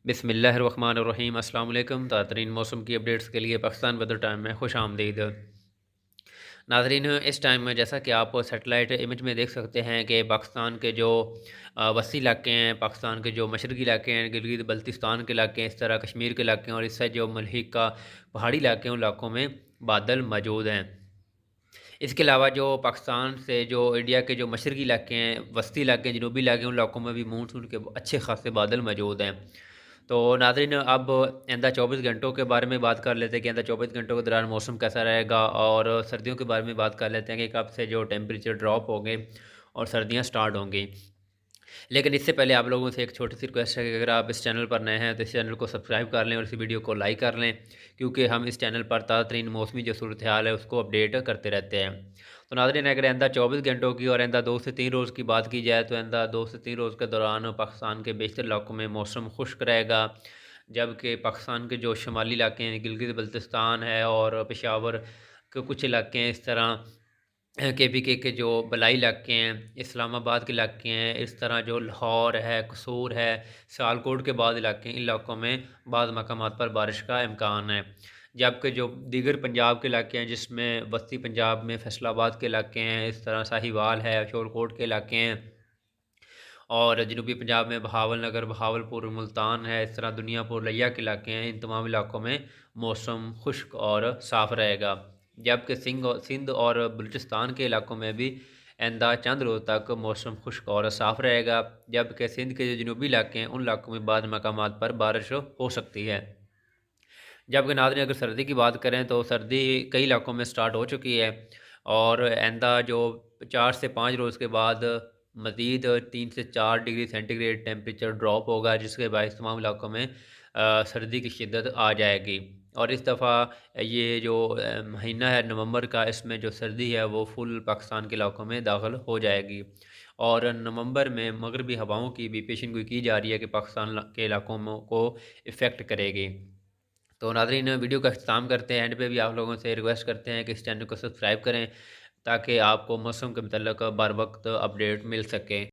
बिस्मिल्लाहिर्रहमानिर्रहीम। अस्सलाम वालेकुम। तातरीन मौसम की अपडेट्स के लिए पाकिस्तान वेदर टाइम में खुश आमदीद। नाजरीन, इस टाइम में जैसा कि आप सेटेलाइट इमेज में देख सकते हैं कि पाकिस्तान के जो वसी इलाके हैं, पाकिस्तान के जो मशरक़ी इलाके हैं, गिलगित बल्तिस्तान के इलाके हैं, इस तरह कश्मीर के इलाके हैं और इससे जो मलहिक का पहाड़ी इलाके हैं, उन इलाकों में बादल मौजूद हैं। इसके अलावा जो पाकिस्तान से जो इंडिया के जो मशरक़ी इलाके हैं, वस्ती इलाके हैं, जनूबी इलाके हैं, उन इलाकों में भी मानसून के अच्छे खासे बादल मौजूद हैं। तो नाज़रीन, अब आइंदा 24 घंटों के बारे में बात कर लेते हैं कि आइंदा 24 घंटों के दौरान मौसम कैसा रहेगा, और सर्दियों के बारे में बात कर लेते हैं कि कब से जो टेम्परेचर ड्रॉप होंगे और सर्दियाँ स्टार्ट होंगी। लेकिन इससे पहले आप लोगों से एक छोटी सी रिक्वेस्ट है कि अगर आप इस चैनल पर नए हैं तो इस चैनल को सब्सक्राइब कर लें और इस वीडियो को लाइक कर लें, क्योंकि हम इस चैनल पर ताज़ा तरीन मौसमी जो सूरत हाल है उसको अपडेट करते रहते हैं। तो नाज़रीन, अगर आइंदा 24 घंटों की और आइंदा 2 से 3 रोज़ की बात की जाए तो आइंदा 2 से 3 रोज़ के दौरान पाकिस्तान के बेशतर इलाकों में मौसम खुश्क रहेगा, जबकि पाकिस्तान के जो शुमाली इलाके हैं, गिलगित बल्तिस्तान है और पेशावर के कुछ इलाके हैं, इस तरह केपीके के जो बलाई इलाके हैं, इस्लामाबाद के इलाके हैं, इस तरह जो लाहौर है, कसूर है, सियालकोट के बाद इलाके हैं, इन इलाकों में बाज़ मकामात पर बारिश का इम्कान है। जबकि जो दीगर पंजाब के इलाके हैं, जिसमें बस्ती पंजाब में फैसलाबाद के इलाके हैं, इस तरह साहिवाल है, शोरकोट के इलाके हैं, और जनूबी पंजाब में बहावलनगर, बहावलपुर, मुल्तान है, इस तरह दुनियापुर, लिया के इलाके हैं, इन तमाम इलाकों में मौसम खुश्क और साफ़ रहेगा। जबकि सिंध और बलूचिस्तान के इलाकों में भी आइंदा चंद रोज़ तक मौसम खुश्क और साफ़ रहेगा, जबकि सिंध के जो जनूबी इलाके हैं, उन इलाकों में बाद मकामात पर बारिश हो सकती है। जबकि नाज़रीन, अगर सर्दी की बात करें तो सर्दी कई इलाकों में स्टार्ट हो चुकी है, और आइंदा जो 4 से 5 रोज़ के बाद मज़ीद 3 से 4 डिग्री सेंटीग्रेड टेम्परेचर ड्रॉप होगा, जिसके बायस तमाम इलाकों में सर्दी की शिद्दत आ जाएगी। और इस दफ़ा ये जो महीना है नवंबर का, इसमें जो सर्दी है वो फुल पाकिस्तान के इलाकों में दाखिल हो जाएगी, और नवंबर में मगरबी हवाओं की भी पेशन गोई की जा रही है कि पाकिस्तान के इलाकों को इफ़ेक्ट करेगी। तो नाज़रीन, वीडियो का अख्ताम करते हैं। एंड पे भी आप लोगों से रिक्वेस्ट करते हैं कि इस चैनल को सब्सक्राइब करें, ताकि आपको मौसम के मतलब बर वक्त अपडेट मिल सके।